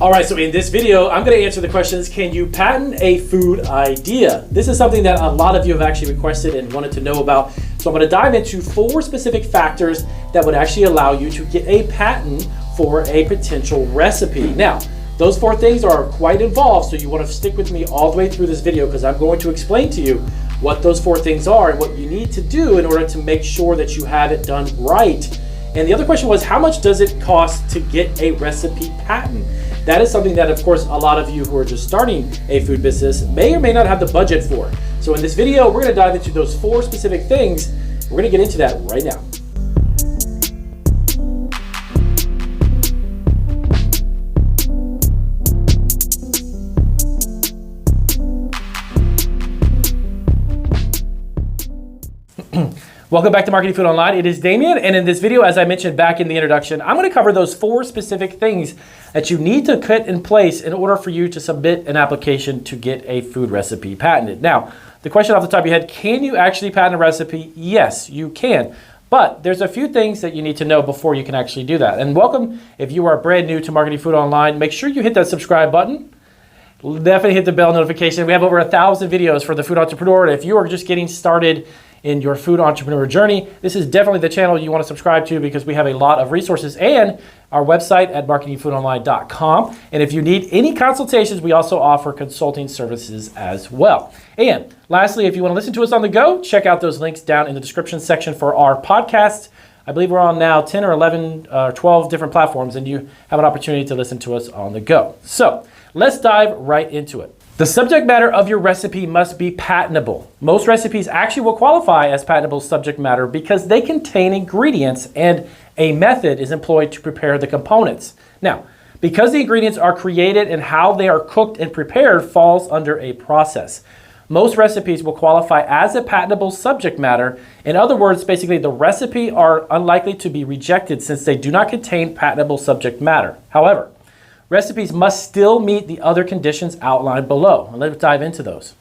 All right, so in this video, I'm going to answer the questions, can you patent a food idea? This is something that a lot of you have actually requested and wanted to know about. So I'm going to dive into 4 specific factors that would actually allow you to get a patent for a potential recipe. Now, those 4 things are quite involved, so you want to stick with me all the way through this video because I'm going to explain to you what those 4 things are and what you need to do in order to make sure that you have it done right. And the other question was, how much does it cost to get a recipe patent? That is something that, of course, a lot of you who are just starting a food business may or may not have the budget for. So in this video, we're going to dive into those 4 specific things. We're going to get into that right now. Welcome back to Marketing Food Online. It is Damien, and in this video, as I mentioned back in the introduction, I'm going to cover those 4 specific things that you need to put in place in order for you to submit an application to get a food recipe patented. Now, the question off the top of your head, can you actually patent a recipe? Yes, you can. But there's a few things that you need to know before you can actually do that. And welcome, if you are brand new to Marketing Food Online, make sure you hit that subscribe button. Definitely hit the bell notification. We have over 1,000 videos for the food entrepreneur. And if you are just getting started in your food entrepreneur journey, this is definitely the channel you want to subscribe to because we have a lot of resources and our website at marketingfoodonline.com. And if you need any consultations, we also offer consulting services as well. And lastly, if you want to listen to us on the go, check out those links down in the description section for our podcast. I believe we're on now 10 or 11 or 12 different platforms, and you have an opportunity to listen to us on the go. So let's dive right into it. The subject matter of your recipe must be patentable. Most recipes actually will qualify as patentable subject matter because they contain ingredients and a method is employed to prepare the components. Now, because the ingredients are created and how they are cooked and prepared falls under a process. Most recipes will qualify as a patentable subject matter. In other words, basically the recipe are unlikely to be rejected since they do not contain patentable subject matter. However, recipes must still meet the other conditions outlined below. And let's dive into those.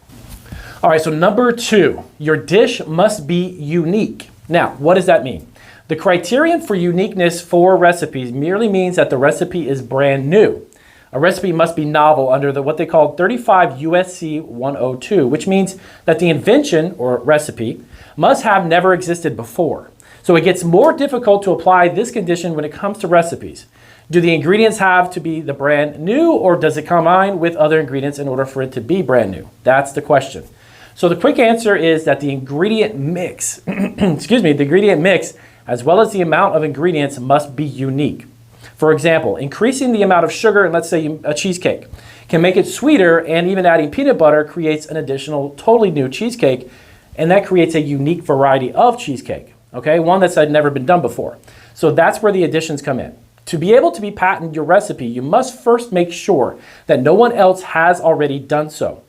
All right, so number 2, your dish must be unique. Now, what does that mean? The criterion for uniqueness for recipes merely means that the recipe is brand new. A recipe must be novel under what they call 35 USC 102, which means that the invention or recipe must have never existed before. So it gets more difficult to apply this condition when it comes to recipes. Do the ingredients have to be the brand new, or does it combine with other ingredients in order for it to be brand new? That's the question. So the quick answer is that the ingredient mix, the ingredient mix, as well as the amount of ingredients must be unique. For example, increasing the amount of sugar in, let's say, a cheesecake can make it sweeter, and even adding peanut butter creates an additional totally new cheesecake, and that creates a unique variety of cheesecake, okay? One that's never been done before. So that's where the additions come in. To be able to patent your recipe, you must first make sure that no one else has already done so.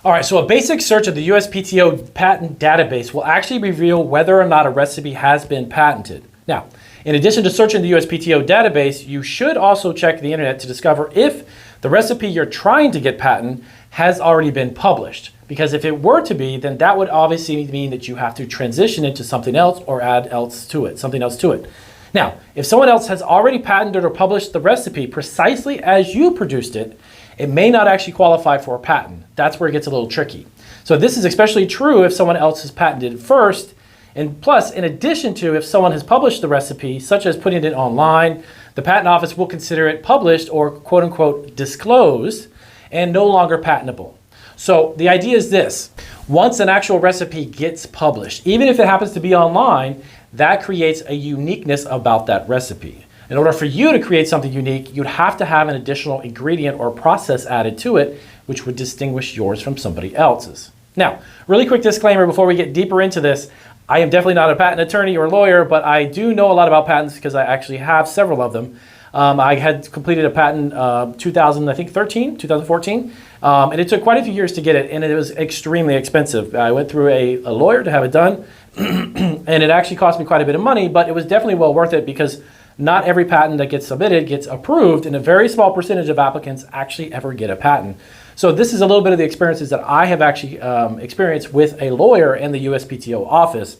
All right, so a basic search of the USPTO patent database will actually reveal whether or not a recipe has been patented. Now, in addition to searching the USPTO database, you should also check the internet to discover if the recipe you're trying to get patent has already been published. Because if it were to be, then that would obviously mean that you have to transition into something else or add something else to it. Now, if someone else has already patented or published the recipe precisely as you produced it, it may not actually qualify for a patent. That's where it gets a little tricky. So this is especially true if someone else has patented it first. And plus, in addition to if someone has published the recipe, such as putting it online, the patent office will consider it published or quote unquote disclosed and no longer patentable. So the idea is this: once an actual recipe gets published, even if it happens to be online, that creates a uniqueness about that recipe. In order for you to create something unique, you'd have to have an additional ingredient or process added to it, which would distinguish yours from somebody else's. Now, really quick disclaimer before we get deeper into this. I am definitely not a patent attorney or lawyer, but I do know a lot about patents because I actually have several of them. I had completed a patent 2014, and it took quite a few years to get it, and it was extremely expensive. I went through a lawyer to have it done, and it actually cost me quite a bit of money, but it was definitely well worth it because not every patent that gets submitted gets approved, and a very small percentage of applicants actually ever get a patent. So this is a little bit of the experiences that I have actually experienced with a lawyer in the USPTO office.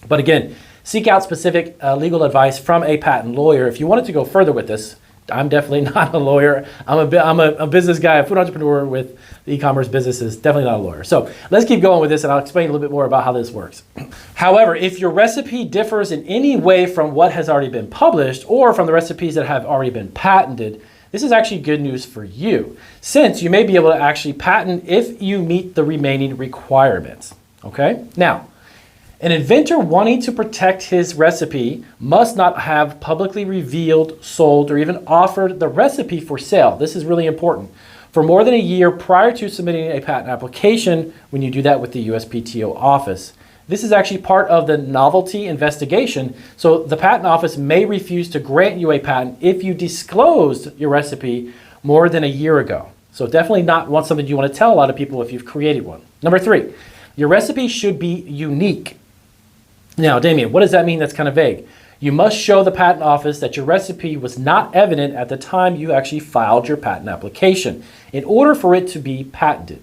But again, seek out specific legal advice from a patent lawyer if you wanted to go further with this. I'm definitely not a lawyer. I'm a business guy, a food entrepreneur with e-commerce businesses, definitely not a lawyer. So let's keep going with this and I'll explain a little bit more about how this works. However, if your recipe differs in any way from what has already been published or from the recipes that have already been patented, this is actually good news for you, since you may be able to actually patent if you meet the remaining requirements, okay? Now, an inventor wanting to protect his recipe must not have publicly revealed, sold, or even offered the recipe for sale. This is really important. For more than a year prior to submitting a patent application, when you do that with the USPTO office. This is actually part of the novelty investigation, so the patent office may refuse to grant you a patent if you disclosed your recipe more than a year ago. So definitely not something you want to tell a lot of people if you've created one. Number 3, your recipe should be unique. Now, Damien, what does that mean? That's kind of vague. You must show the patent office that your recipe was not evident at the time you actually filed your patent application in order for it to be patented.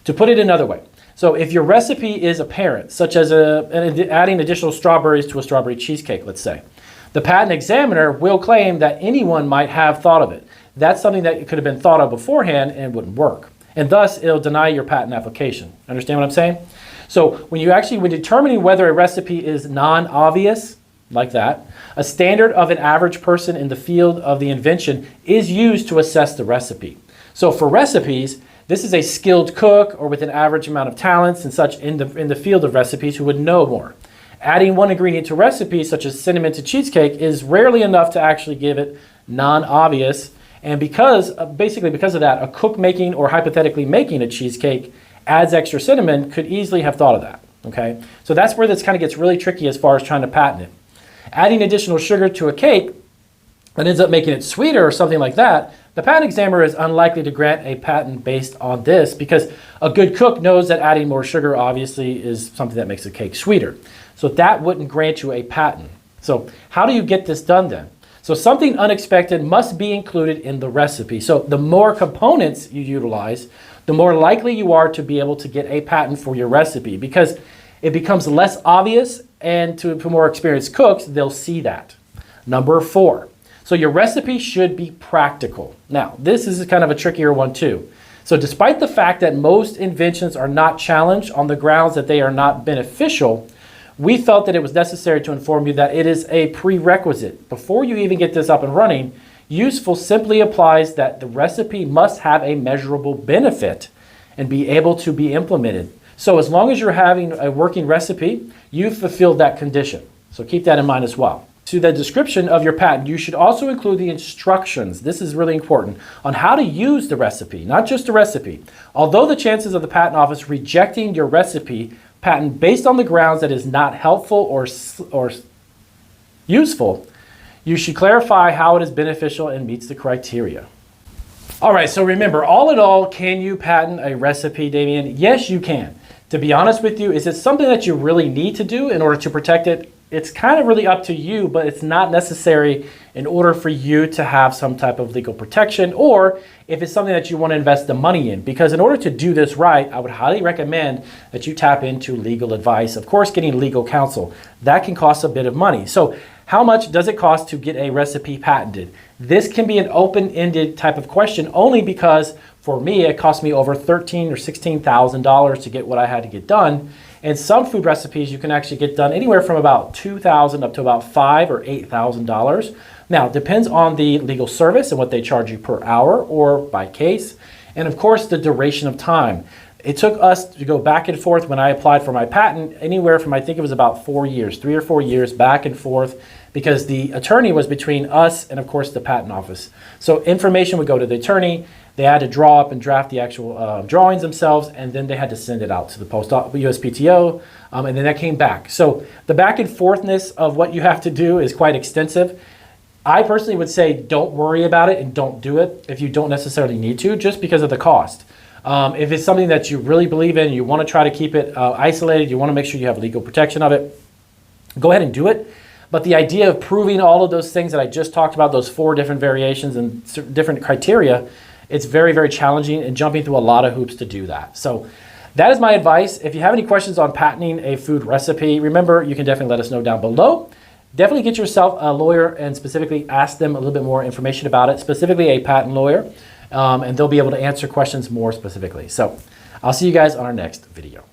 To put it another way, so if your recipe is apparent, such as adding additional strawberries to a strawberry cheesecake, let's say, the patent examiner will claim that anyone might have thought of it. That's something that could have been thought of beforehand and it wouldn't work. And thus, it'll deny your patent application. Understand what I'm saying? So when determining whether a recipe is non-obvious, like that, a standard of an average person in the field of the invention is used to assess the recipe. So for recipes, this is a skilled cook or with an average amount of talents and such in the field of recipes who would know more. Adding one ingredient to recipes such as cinnamon to cheesecake is rarely enough to actually give it non-obvious. And basically because of that, a cook making or hypothetically making a cheesecake adds extra cinnamon could easily have thought of that, okay? So that's where this kind of gets really tricky as far as trying to patent it. Adding additional sugar to a cake that ends up making it sweeter or something like that, the patent examiner is unlikely to grant a patent based on this because a good cook knows that adding more sugar obviously is something that makes a cake sweeter. So that wouldn't grant you a patent. So how do you get this done then? So something unexpected must be included in the recipe. So the more components you utilize, the more likely you are to be able to get a patent for your recipe because it becomes less obvious, and to more experienced cooks, they'll see that. Number 4, so your recipe should be practical. Now, this is kind of a trickier one too. So despite the fact that most inventions are not challenged on the grounds that they are not beneficial, we felt that it was necessary to inform you that it is a prerequisite. Before you even get this up and running, useful simply applies that the recipe must have a measurable benefit and be able to be implemented. So as long as you're having a working recipe, you've fulfilled that condition. So keep that in mind as well. To the description of your patent, you should also include the instructions. This is really important on how to use the recipe, not just the recipe. Although the chances of the patent office rejecting your recipe patent based on the grounds that is not helpful or useful, you should clarify how it is beneficial and meets the criteria. All right, so remember, all in all, can you patent a recipe, Damien? Yes, you can. To be honest with you, is it something that you really need to do in order to protect it? It's kind of really up to you, but it's not necessary in order for you to have some type of legal protection, or if it's something that you want to invest the money in. Because in order to do this right, I would highly recommend that you tap into legal advice. Of course, getting legal counsel. That can cost a bit of money. So how much does it cost to get a recipe patented? This can be an open-ended type of question only because for me, it cost me over $13,000 or $16,000 to get what I had to get done. And some food recipes you can actually get done anywhere from about $2,000 up to about $5,000 or $8,000. Now, it depends on the legal service and what they charge you per hour or by case. And of course, the duration of time. It took us to go back and forth when I applied for my patent, anywhere from, I think it was about 4 years, 3 or 4 years back and forth, because the attorney was between us and of course the patent office. So information would go to the attorney, they had to draw up and draft the actual drawings themselves, and then they had to send it out to the USPTO, and then that came back. So the back and forthness of what you have to do is quite extensive. I personally would say don't worry about it and don't do it if you don't necessarily need to, just because of the cost. If it's something that you really believe in, you want to try to keep it isolated, you want to make sure you have legal protection of it, go ahead and do it. But the idea of proving all of those things that I just talked about, those 4 different variations and different criteria, it's very, very challenging and jumping through a lot of hoops to do that. So that is my advice. If you have any questions on patenting a food recipe, remember, you can definitely let us know down below. definitely get yourself a lawyer and specifically ask them a little bit more information about it, specifically a patent lawyer, and they'll be able to answer questions more specifically. So I'll see you guys on our next video.